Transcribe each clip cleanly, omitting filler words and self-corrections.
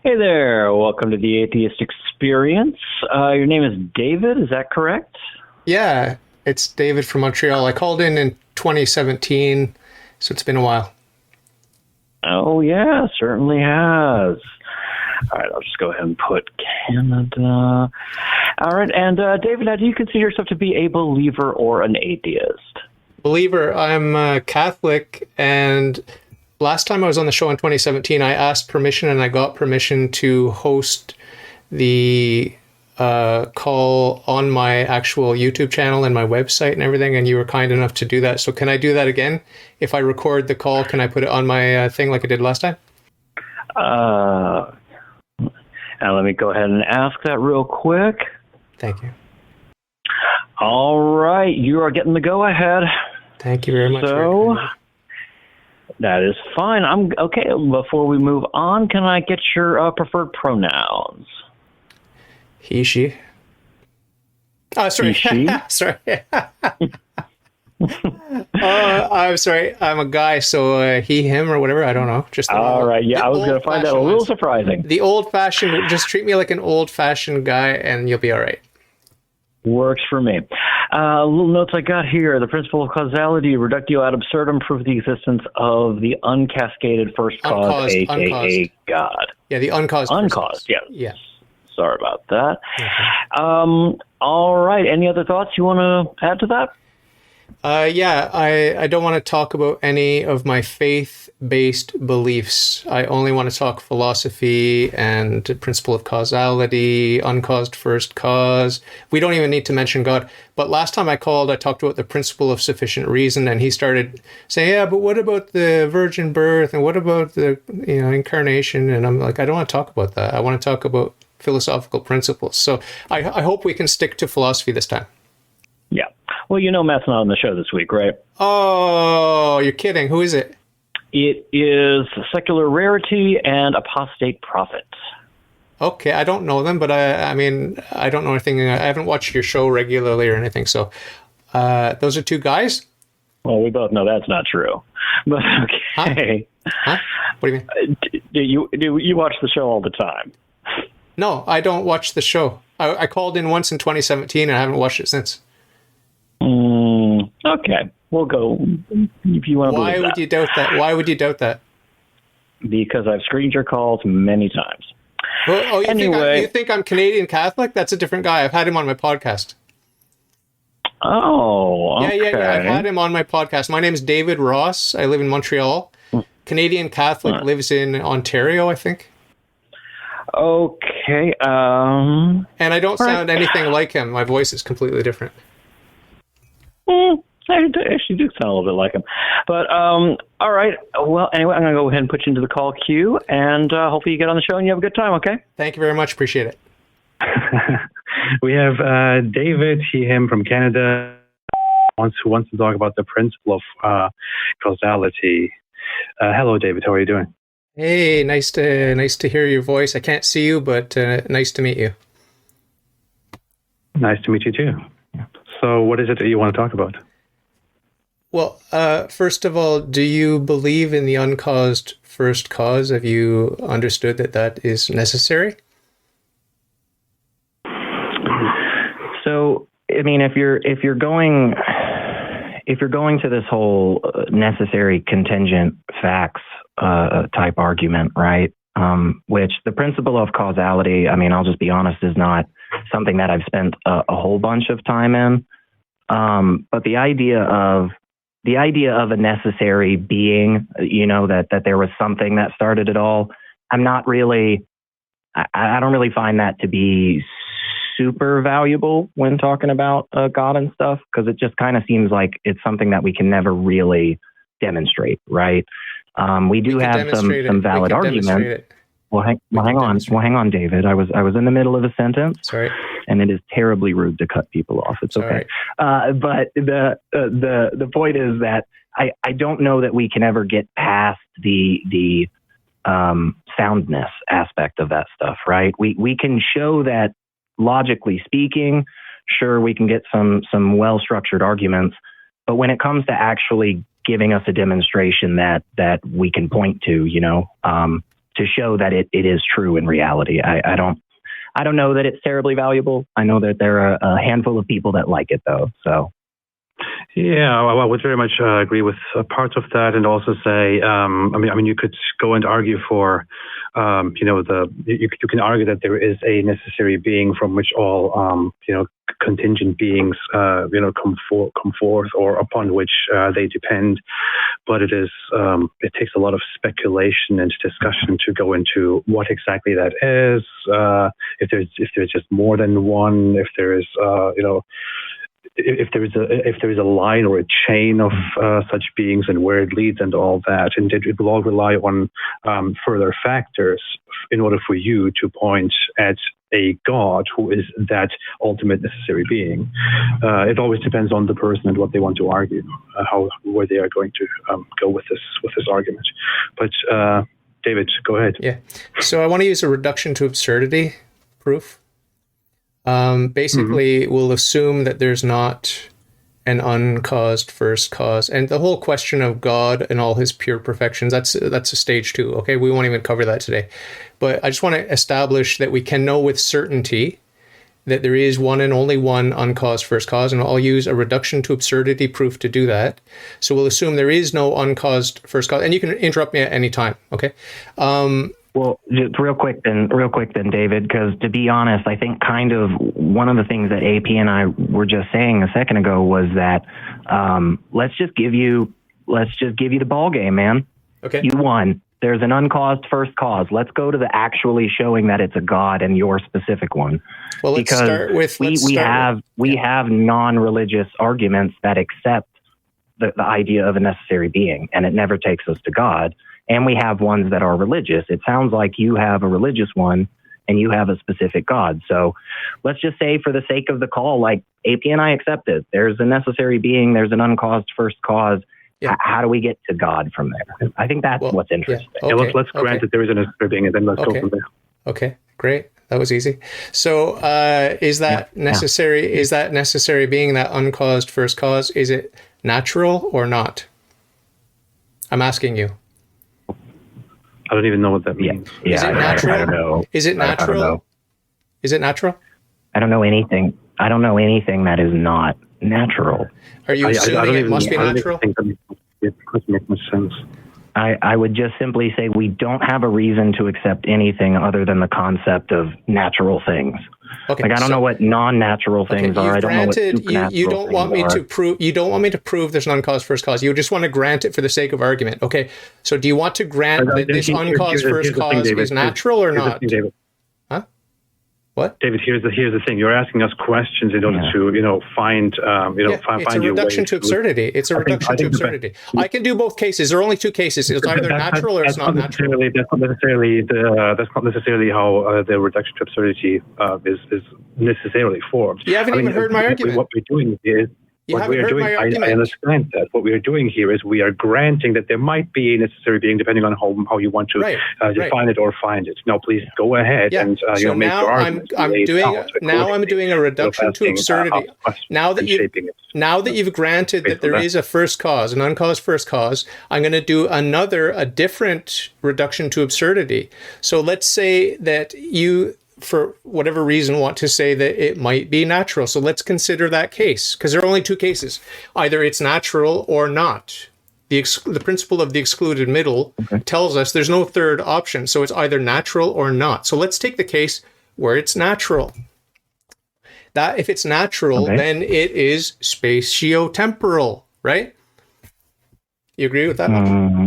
Hey there, welcome to the Atheist Experience. Your name is David, is that correct? Yeah, it's David from Montreal. I called in 2017, so it's been a while. Oh yeah, certainly has. All right, I'll just go ahead and put Canada. All right, and David, now do you consider yourself to be a believer or an atheist? Believer, I'm Catholic, and last time I was on the show in 2017, I asked permission and I got permission to host the call on my actual YouTube channel and my website and everything, and you were kind enough to do that. So can I do that again? If I record the call, can I put it on my thing like I did last time? Now let me go ahead and ask that real quick. Thank you. All right, you are getting the go-ahead. Thank you very much. So, that is fine. I'm okay. Before we move on, can I get your preferred pronouns? He, she. Oh, sorry. He, she? Sorry. I'm sorry. I'm a guy, so he, him, or whatever. I don't know. Just all right. Yeah, I was going to find that a little surprising. The old-fashioned. Just treat me like an old-fashioned guy, and you'll be all right. Works for me. Little notes I got here. The principle of causality, reductio ad absurdum, prove the existence of the uncascaded first cause, a.k.a. God. Yeah, the uncaused. Uncaused, yeah. Yeah. Sorry about that. Okay. All right. Any other thoughts you want to add to that? Yeah, I don't want to talk about any of my faith-based beliefs. I only want to talk philosophy and the principle of causality, uncaused first cause. We don't even need to mention God. But last time I called, I talked about the principle of sufficient reason, and he started saying, yeah, but what about the virgin birth? And what about the incarnation? And I'm like, I don't want to talk about that. I want to talk about philosophical principles. So I hope we can stick to philosophy this time. Yeah. Well, Matt's not on the show this week, right? Oh, you're kidding. Who is it? It is Secular Rarity and Apostate Prophet. Okay, I don't know them, but I mean, I don't know anything. I haven't watched your show regularly or anything. So those are two guys? Well, we both know that's not true. But okay. Huh? What do you mean? Do you watch the show all the time? No, I don't watch the show. I called in once in 2017 and I haven't watched it since. Okay, we'll go if you want to. Why would you doubt that? Why would you doubt that? Because I've screened your calls many times. Well, you think I'm Canadian Catholic? That's a different guy. I've had him on my podcast. Oh, okay. Yeah. I've had him on my podcast. My name is David Ross. I live in Montreal. Canadian Catholic lives in Ontario, I think. Okay. And I don't sound anything like him. My voice is completely different. I actually do sound a little bit like him. But, all right. Well, anyway, I'm going to go ahead and put you into the call queue, and hopefully you get on the show and you have a good time, okay? Thank you very much. Appreciate it. We have David, he, him from Canada, who wants to talk about the principle of causality. Hello, David. How are you doing? Hey, nice to hear your voice. I can't see you, but nice to meet you. Nice to meet you, too. So what is it that you want to talk about? Well, first of all, do you believe in the uncaused first cause? Have you understood that is necessary? So, I mean, if you're going to this whole necessary contingent facts type argument, right? Which the principle of causality, I mean, I'll just be honest, is not something that I've spent a whole bunch of time in. But the idea of a necessary being, that there was something that started it all, I don't really find that to be super valuable when talking about God and stuff, because it just kind of seems like it's something that we can never really demonstrate, right? We have some valid arguments. Well, hang on, David. I was in the middle of a sentence. Sorry. And it is terribly rude to cut people off. It's okay. But the point is that I don't know that we can ever get past the soundness aspect of that stuff, right? We can show that logically speaking, sure, we can get some well-structured arguments, but when it comes to actually giving us a demonstration that we can point to, show that it is true in reality. I don't know that it's terribly valuable. I know that there are a handful of people that like it though. So. Yeah, I would very much agree with parts of that, and also say, I mean, you could go and argue for, you can argue that there is a necessary being from which all, contingent beings, come forth, or upon which they depend. But it takes a lot of speculation and discussion to go into what exactly that is. If there's just more than one, if there is, if there is a line or a chain of such beings and where it leads and all that, and it will all rely on further factors in order for you to point at a God who is that ultimate necessary being. It always depends on the person and what they want to argue, where they are going to go with this argument. But David, go ahead. Yeah. So I want to use a reduction to absurdity proof. Basically, we'll assume that there's not an uncaused first cause, and the whole question of God and all his pure perfections, that's a stage 2. Okay, we won't even cover that today, but I just want to establish that we can know with certainty that there is one and only one uncaused first cause, and I'll use a reduction to absurdity proof to do that. So we'll assume there is no uncaused first cause, and you can interrupt me at any time. Okay. Well, just real quick then, David, because to be honest, I think kind of one of the things that AP and I were just saying a second ago was that let's just give you the ball game, man. Okay. You won. There's an uncaused first cause. Let's go to the actually showing that it's a God and your specific one. Well, let's start with we have non-religious arguments that accept the idea of a necessary being, and it never takes us to God. And we have ones that are religious. It sounds like you have a religious one and you have a specific God. So let's just say, for the sake of the call, like AP and I accept it. There's a necessary being. There's an uncaused first cause. Yeah. How do we get to God from there? I think that's what's interesting. Yeah. Okay. Let's grant that there is a necessary being, and then let's go from there. Okay, great. That was easy. So is that necessary? Yeah. Is that necessary being, that uncaused first cause? Is it natural or not? I'm asking you. I don't even know what that means. Yeah, is it natural? I don't know. Is it natural? I don't know. Is it natural? I don't know anything. I don't know anything that is not natural. Are you assuming it must be natural? I don't think it doesn't make much sense. I would just simply say we don't have a reason to accept anything other than the concept of natural things. Okay, like I don't know what non-natural things are. I don't know what supernatural you don't want me to prove. You don't want me to prove there's an uncaused first cause. You just want to grant it for the sake of argument. Okay. So do you want to grant that this uncaused first cause is natural or not? Huh? What? David, here's the thing. You're asking us questions in order to find find it's a reduction to absurdity. It's a reduction to absurdity. I can do both cases. There are only two cases. It's either natural or it's not natural. That's not necessarily how the reduction to absurdity is necessarily formed. You haven't even heard my argument. What we're doing is I understand that. What we are doing here is we are granting that there might be a necessary being, depending on how you want to define it or find it. Now, please go ahead and so make your argument. I'm doing a reduction to absurdity. Now that you've granted that there is a first cause, an uncaused first cause, I'm going to do a different reduction to absurdity. So let's say that you, for whatever reason, want to say that it might be natural. So let's consider that case, because there are only two cases. Either it's natural or not. The principle of the excluded middle tells us there's no third option. So it's either natural or not. So let's take the case where it's natural. That if it's natural, then it is spatiotemporal, right? You agree with that?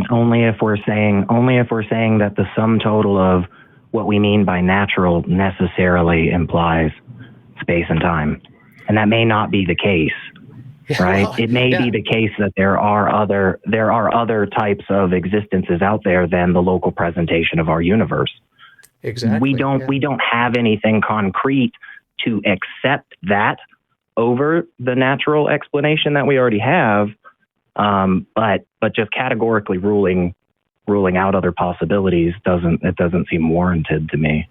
Only if we're saying that the sum total of what we mean by natural necessarily implies space and time. And that may not be the case, right? Well, it may be the case that there are other types of existences out there than the local presentation of our universe. Exactly. We don't have anything concrete to accept that over the natural explanation that we already have. But just categorically ruling out other possibilities doesn't seem warranted to me.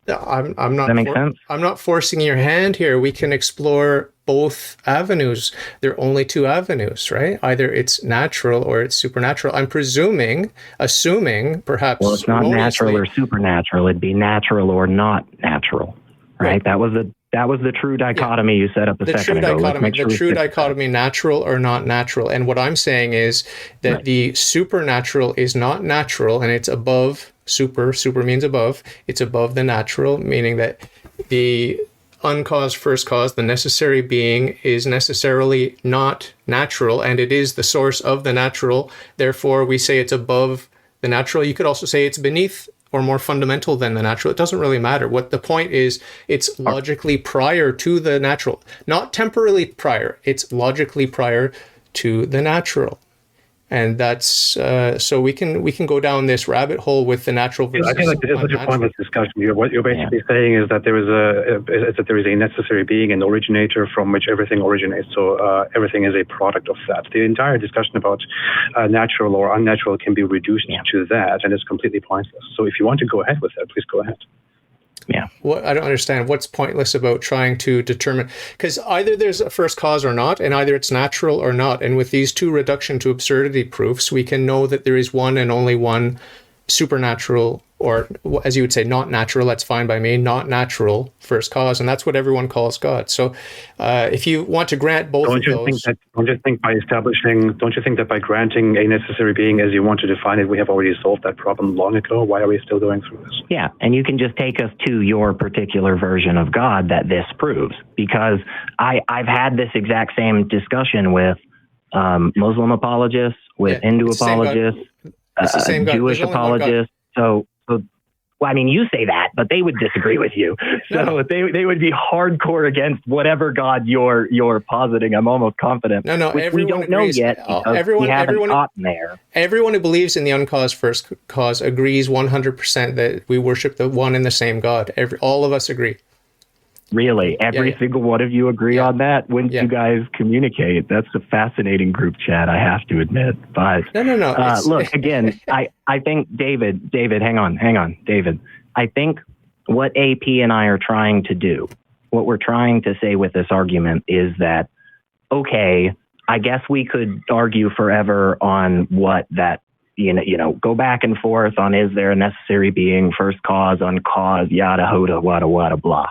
I'm not. Does that make sense? I'm not forcing your hand here. We can explore both avenues. There are only two avenues, right? Either it's natural or it's supernatural. I'm assuming perhaps. Well, it's not natural or supernatural. It'd be natural or not natural, right? That was the true dichotomy you set up a second ago. The true dichotomy, natural or not natural. And what I'm saying is that the supernatural is not natural, and it's above super means above. It's above the natural, meaning that the uncaused first cause, the necessary being, is necessarily not natural, and it is the source of the natural. Therefore, we say it's above the natural. You could also say it's beneath or more fundamental than the natural. It doesn't really matter. What the point is, it's logically prior to the natural, not temporally prior. It's logically prior to the natural. And that's so we can go down this rabbit hole with the natural versus I feel like this is such a pointless discussion. What you're basically saying is that there is a necessary being, an originator from which everything originates. So everything is a product of that. The entire discussion about natural or unnatural can be reduced to that, and it's completely pointless. So if you want to go ahead with that, please go ahead. Yeah. What I don't understand, what's pointless about trying to determine, because either there's a first cause or not, and either it's natural or not. And with these two reduction to absurdity proofs, we can know that there is one and only one supernatural, or as you would say, not natural, that's fine by me, not natural first cause. And that's what everyone calls God. So if you want to grant both don't you think that by granting a necessary being as you want to define it, we have already solved that problem long ago? Why are we still going through this? Yeah, and you can just take us to your particular version of God that this proves, because I've had this exact same discussion with Muslim apologists, with Hindu apologists, Jewish apologists. So, well, I mean, you say that, but they would disagree with you. So they would be hardcore against whatever God you're positing. I'm almost confident. No, which we don't know yet. We haven't gotten there. Everyone who believes in the uncaused first cause agrees 100% that we worship the one and the same God. All of us agree. Really? Every single one of you agree on that? When you guys communicate? That's a fascinating group chat, I have to admit. But no. Look, again, I think, David, hang on, David. I think what AP and I are trying to do, what we're trying to say with this argument is that, okay, I guess we could argue forever on what that, go back and forth on, is there a necessary being, first cause, uncause, yada, hoda, wada, wada, blah.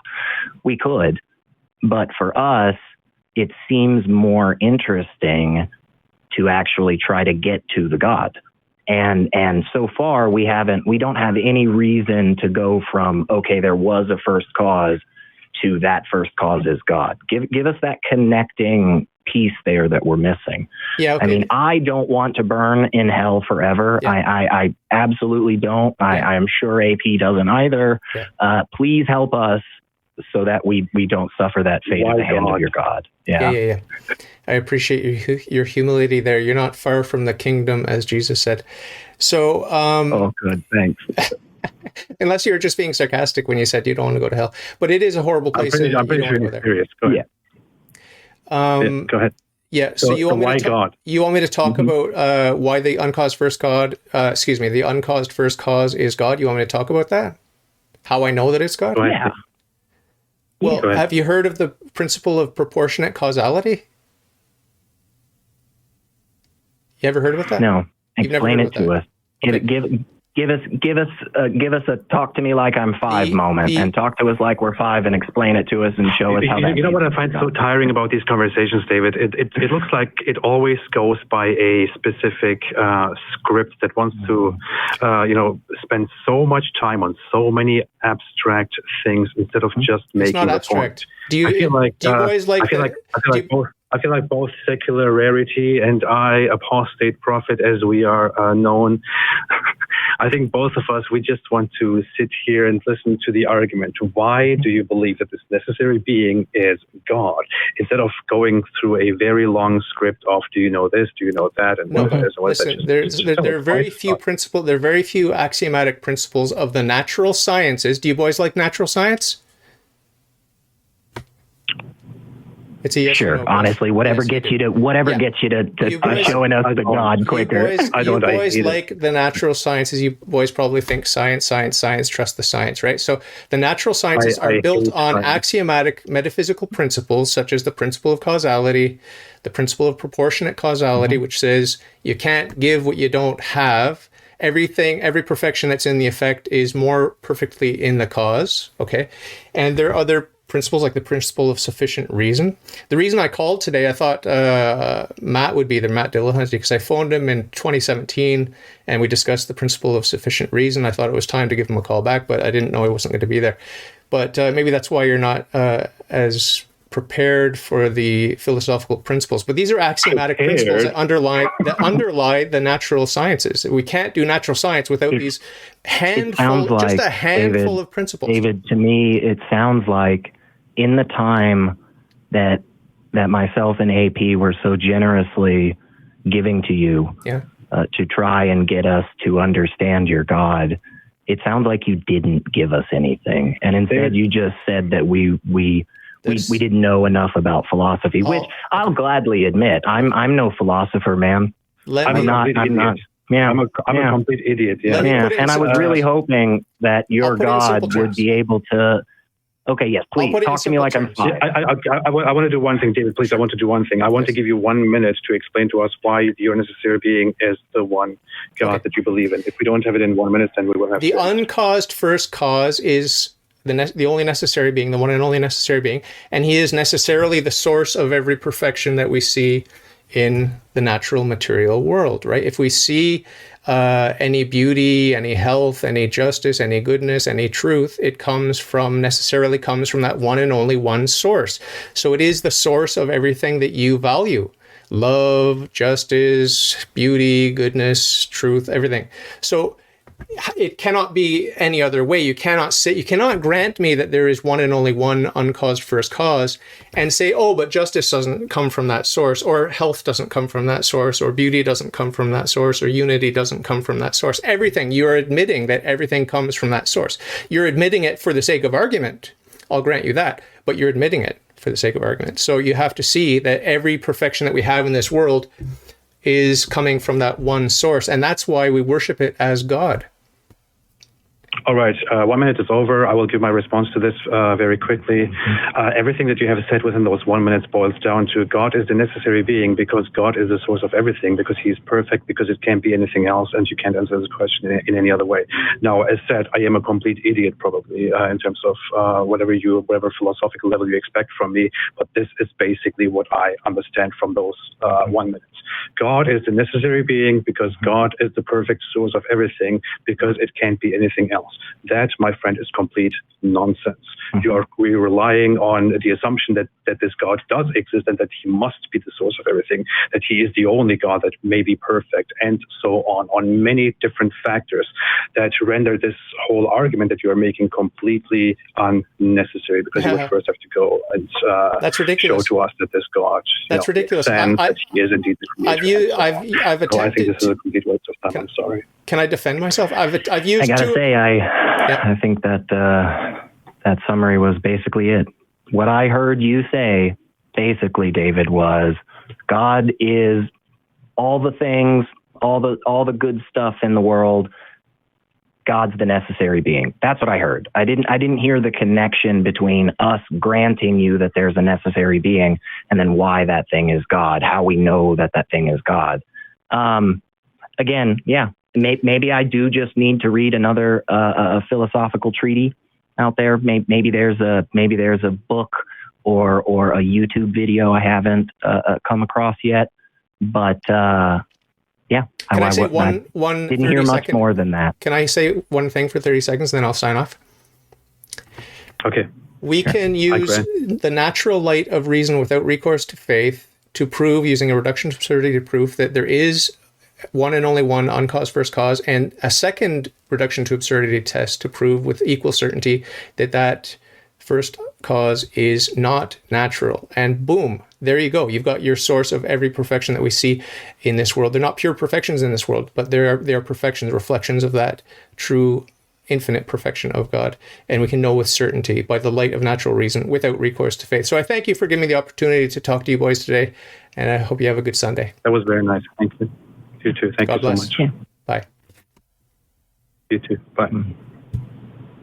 We could, but for us, it seems more interesting to actually try to get to the God. And so far we don't have any reason to go from, okay, there was a first cause to that first cause is God. Give us that connecting piece there that we're missing. Yeah, okay. I mean, I don't want to burn in hell forever. Yeah. I absolutely don't. I am sure AP doesn't either. Yeah. Please help us so that we don't suffer that fate at the hand of your God. Yeah. I appreciate your humility there. You're not far from the kingdom, as Jesus said. So, oh, good. Thanks. Unless you were just being sarcastic when you said you don't want to go to hell, but it is a horrible place. I'm pretty sure you're serious. Go ahead. Go ahead. Yeah. So you want me to talk about why the uncaused first the uncaused first cause is God? You want me to talk about that? How I know that it's God? Yeah. Well, have you heard of the principle of proportionate causality? You ever heard about that? No. Explain it to us. Okay. Give us a talk to me like I'm five moment, and talk to us like we're five, and explain it to us and show us how that. You know what I find so tiring about these conversations, David? It looks like it always goes by a specific script that wants to, spend so much time on so many abstract things instead of just making a point. I feel like both secular Rarity and I, Apostate Prophet, as we are known, I think both of us, we just want to sit here and listen to the argument. Why do you believe that this necessary being is God? Instead of going through a very long script of, do you know this, do you know that, and what is this? There are very few principles. There are very few axiomatic principles of the natural sciences. Do you boys like natural science? It's a yes or Sure. no Honestly, whatever Yes, gets you to showing us the God quicker. You boys like the natural sciences. You boys probably think science, trust the science, right? So the natural sciences are built on axiomatic metaphysical principles, such as the principle of causality, the principle of proportionate causality, which says you can't give what you don't have. Every perfection that's in the effect is more perfectly in the cause, okay? And there are other principles like the principle of sufficient reason. The reason I called today, I thought Matt would be there, Matt Dillahunty, because I phoned him in 2017 and we discussed the principle of sufficient reason. I thought it was time to give him a call back, but I didn't know he wasn't going to be there. But maybe that's why you're not as prepared for the philosophical principles. But these are axiomatic principles that underlie the natural sciences. We can't do natural science without these handful of principles. David, to me, it sounds like in the time that myself and AP were so generously giving to you to try and get us to understand your God, it sounds like you didn't give us anything. And instead you just said that we didn't know enough about philosophy, which I'll gladly admit. I'm no philosopher, man. I'm not. Yeah, I'm a complete idiot. Yeah, and I was really hoping that your God would be able to. Okay, yes, please talk to me like I'm five. I want to do one thing, David. Please, I want to do one thing. I want to give you 1 minute to explain to us why the unnecessary being is the one God that you believe in. If we don't have it in 1 minute, then we will have the uncaused first cause is the only necessary being, the one and only necessary being, and he is necessarily the source of every perfection that we see in the natural material world, right? If we see any beauty, any health, any justice, any goodness, any truth, it necessarily comes from that one and only one source. So it is the source of everything that you value. Love, justice, beauty, goodness, truth, everything. So it cannot be any other way. You cannot grant me that there is one and only one uncaused first cause and say, oh, but justice doesn't come from that source, or health doesn't come from that source, or beauty doesn't come from that source, or unity doesn't come from that source. Everything, you're admitting that everything comes from that source. You're admitting it for the sake of argument. I'll grant you that, but you're admitting it for the sake of argument. So you have to see that every perfection that we have in this world is coming from that one source. And that's why we worship it as God. All right. 1 minute is over. I will give my response to this very quickly. Everything that you have said within those 1 minute boils down to God is the necessary being because God is the source of everything, because he's perfect, because it can't be anything else, and you can't answer this question in any other way. Now, as said, I am a complete idiot probably in terms of whatever philosophical level you expect from me, but this is basically what I understand from those 1 minute. God is the necessary being because God is the perfect source of everything, because it can't be anything else. That, my friend, is complete nonsense. We're relying on the assumption that this God does exist and that he must be the source of everything, that he is the only God that may be perfect, and so on many different factors that render this whole argument that you are making completely unnecessary, because you would first have to go and that's ridiculous. show to us that this God that's ridiculous. That he is indeed the creator. I've attempted. So I think this is a complete waste of time. I'm sorry. Can I defend myself? I've used. I gotta say, I think that that summary was basically it. What I heard you say, basically, David, was God is all the things, all the good stuff in the world. God's the necessary being. That's what I heard. I didn't hear the connection between us granting you that there's a necessary being and then why that thing is God, how we know that thing is God. Again, yeah. Maybe I do just need to read another philosophical treatise out there. Maybe there's a book or a YouTube video I haven't come across yet. But yeah, can I say one didn't hear much more than that. Can I say one thing for 30 seconds, then I'll sign off? Okay. We can use the natural light of reason without recourse to faith to prove, using a reduction to absurdity proof, that there is one and only one uncaused first cause, and a second reduction to absurdity test to prove with equal certainty that first cause is not natural. And boom, there you go. You've got your source of every perfection that we see in this world. They're not pure perfections in this world, but they are perfections, reflections of that true infinite perfection of God, and we can know with certainty by the light of natural reason without recourse to faith. So I thank you for giving me the opportunity to talk to you boys today, and I hope you have a good Sunday. That was very nice. Thank you. You too. Thank God you so bless. much. Bye. You too. Bye.